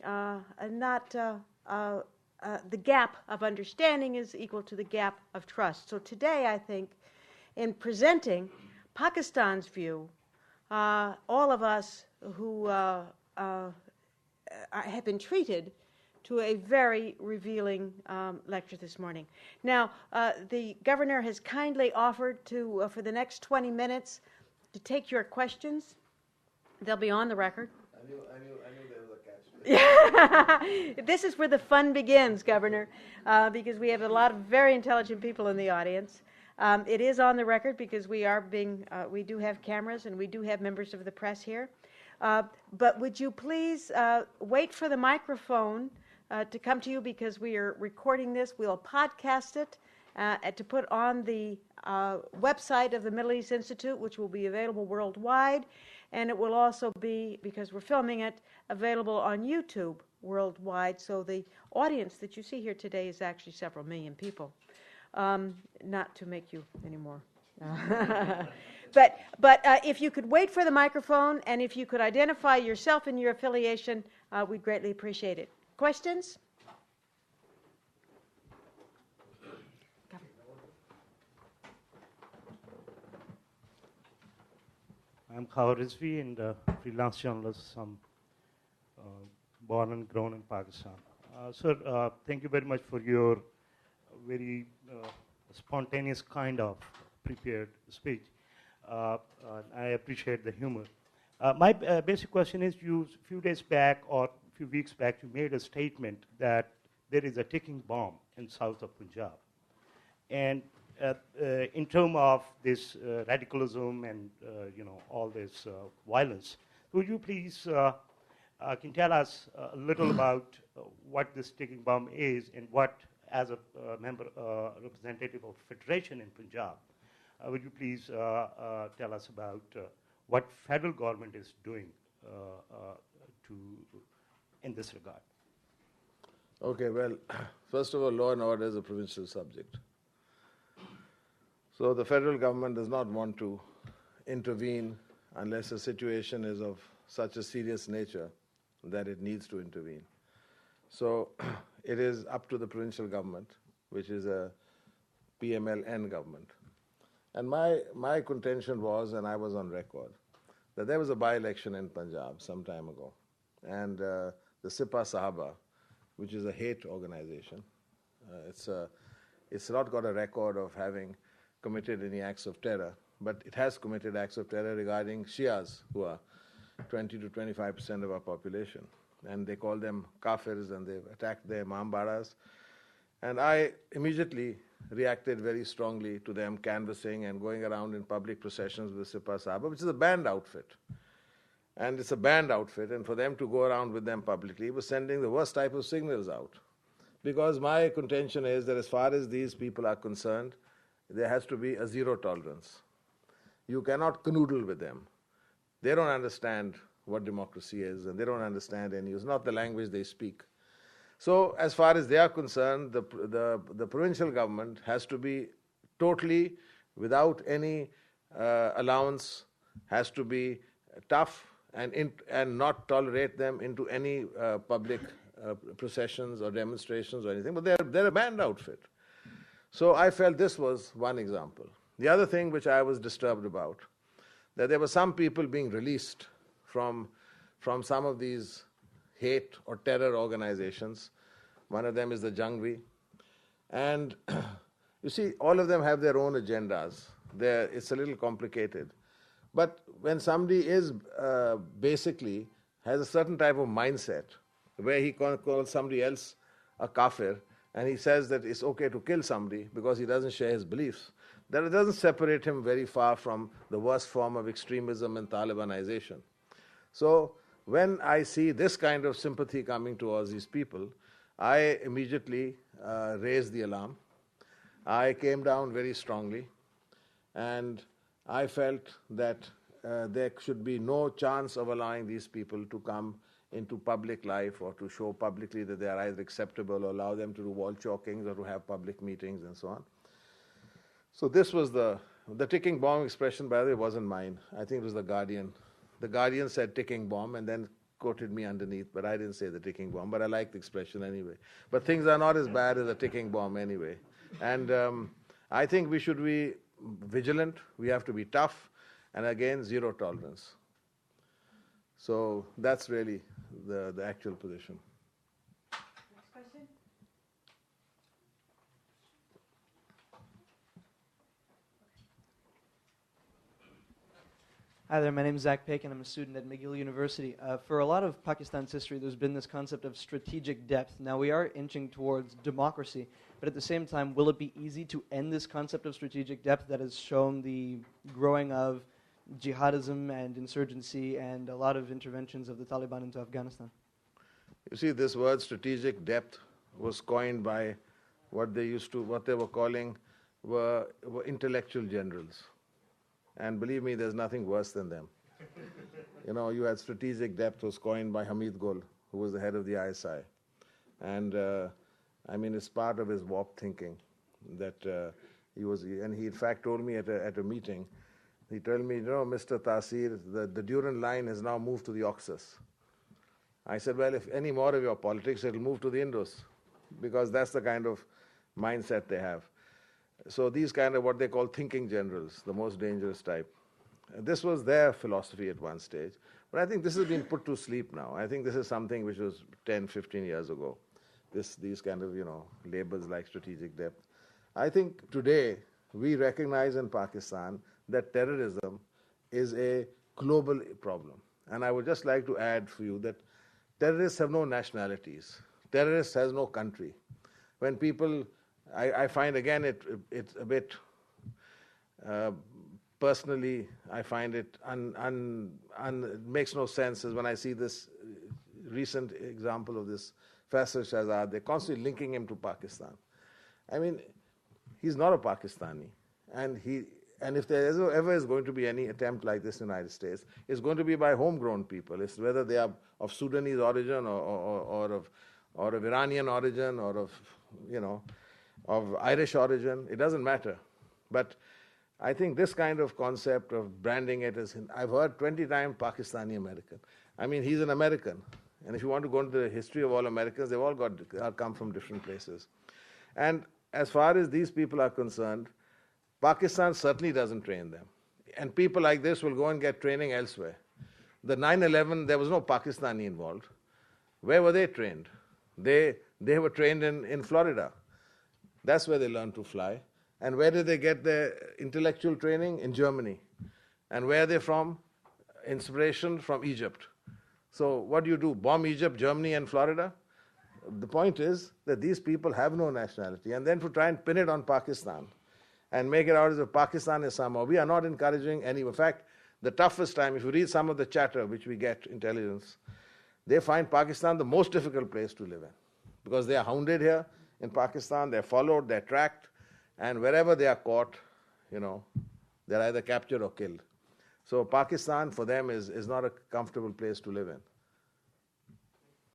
not the gap of understanding is equal to the gap of trust. So today, I think, in presenting Pakistan's view, all of us who have been treated to a very revealing lecture this morning. Now, the governor has kindly offered to, for the next 20 minutes, to take your questions. They'll be on the record. I knew there was a catch. This is where the fun begins, Governor, because we have a lot of very intelligent people in the audience. It is on the record because we do have cameras and we do have members of the press here. But would you please wait for the microphone to come to you, because we are recording this. We'll podcast it to put on the website of the Middle East Institute, which will be available worldwide. And it will also be, because we're filming it, available on YouTube worldwide. So the audience that you see here today is actually several million people. Not to make you any more. But if you could wait for the microphone, and if you could identify yourself and your affiliation, we'd greatly appreciate it. Questions? I'm Khawar Rizvi, and freelance journalist. I'm born and grown in Pakistan. Sir, thank you very much for your very spontaneous kind of prepared speech. I appreciate the humor. My basic question is, a few days back or a few weeks back, you made a statement that there is a ticking bomb in south of Punjab. And in terms of this radicalism and all this violence, would you please can tell us a little about what this ticking bomb is, and what, as a representative of Federation in Punjab, would you please tell us about what federal government is doing in this regard? Okay, well, first of all, law and order is a provincial subject. So the federal government does not want to intervene unless a situation is of such a serious nature that it needs to intervene. So it is up to the provincial government, which is a PMLN government. And my contention was, and I was on record, that there was a by-election in Punjab some time ago. And the Sipah Sahaba, which is a hate organization, it's not got a record of having committed any acts of terror, but it has committed acts of terror regarding Shias, who are 20 to 25% of our population. And they call them kafirs, and they've attacked their Imam Baras. And I immediately reacted very strongly to them canvassing and going around in public processions with Sipah Sahaba, which is a banned outfit. And it's a banned outfit, and for them to go around with them publicly was sending the worst type of signals out. Because my contention is that as far as these people are concerned, there has to be a zero tolerance. You cannot canoodle with them. They don't understand what democracy is, and they don't understand it's not the language they speak. So as far as they are concerned, the provincial government has to be totally, without any allowance, has to be tough and not tolerate them into any public processions or demonstrations or anything. But they're a banned outfit. So I felt this was one example. The other thing which I was disturbed about, that there were some people being released from some of these hate or terror organizations. One of them is the Jangvi. And you see, all of them have their own agendas. It's a little complicated. But when somebody is basically has a certain type of mindset where he calls somebody else a kafir, and he says that it's okay to kill somebody because he doesn't share his beliefs, that it doesn't separate him very far from the worst form of extremism and Talibanization. So when I see this kind of sympathy coming towards these people, I immediately raised the alarm. I came down very strongly, and I felt that there should be no chance of allowing these people to come into public life or to show publicly that they are either acceptable, or allow them to do wall chalkings or to have public meetings and so on. So this was the ticking bomb expression, by the way, wasn't mine. I think it was The Guardian. The Guardian said ticking bomb, and then quoted me underneath, but I didn't say the ticking bomb, but I like the expression anyway. But things are not as bad as a ticking bomb anyway. And I think we should be vigilant, we have to be tough, and again, zero tolerance. So that's really the actual position. Next question? Hi there, my name is Zach Paik, and I'm a student at McGill University. For a lot of Pakistan's history, there's been this concept of strategic depth. Now, we are inching towards democracy, but at the same time, will it be easy to end this concept of strategic depth that has shown the growing of jihadism and insurgency and a lot of interventions of the Taliban into Afghanistan? You see, this word strategic depth was coined by what they were calling were intellectual generals. And believe me, there's nothing worse than them. You had strategic depth was coined by Hamid Gul, who was the head of the ISI. And it's part of his warped thinking that he in fact told me at a meeting, he told me, Mr. Taseer, the Durand line has now moved to the Oxus. I said, well, if any more of your politics, it'll move to the Indus, because that's the kind of mindset they have. So these kind of what they call thinking generals, the most dangerous type. This was their philosophy at one stage. But I think this has been put to sleep now. I think this is something which was 10, 15 years ago. These kind of, labels like strategic depth. I think today we recognize in Pakistan that terrorism is a global problem. And I would just like to add for you that terrorists have no nationalities. Terrorists has no country. When people I find, again, it's a bit, personally, I find it, it makes no sense as when I see this recent example of this Faisal Shahzad, they're constantly linking him to Pakistan. I mean, he's not a Pakistani. And if there ever is going to be any attempt like this in the United States, it's going to be by homegrown people. It's whether they are of Sudanese origin or of Iranian origin or of Irish origin, it doesn't matter. But I think this kind of concept of branding it as, I've heard 20 times Pakistani American. I mean, he's an American. And if you want to go into the history of all Americans, they've all come from different places. And as far as these people are concerned, Pakistan certainly doesn't train them. And people like this will go and get training elsewhere. The 9/11, there was no Pakistani involved. Where were they trained? They were trained in Florida. That's where they learned to fly. And where did they get their intellectual training? In Germany. And where are they from? Inspiration from Egypt. So what do you do? Bomb Egypt, Germany, and Florida? The point is that these people have no nationality. And then to try and pin it on Pakistan and make it out as if Pakistan is somehow, we are not encouraging any. In fact, the toughest time, if you read some of the chatter which we get, intelligence, they find Pakistan the most difficult place to live in. Because they are hounded here in Pakistan, they're followed, they're tracked, and wherever they are caught, they're either captured or killed. So Pakistan, for them, is not a comfortable place to live in.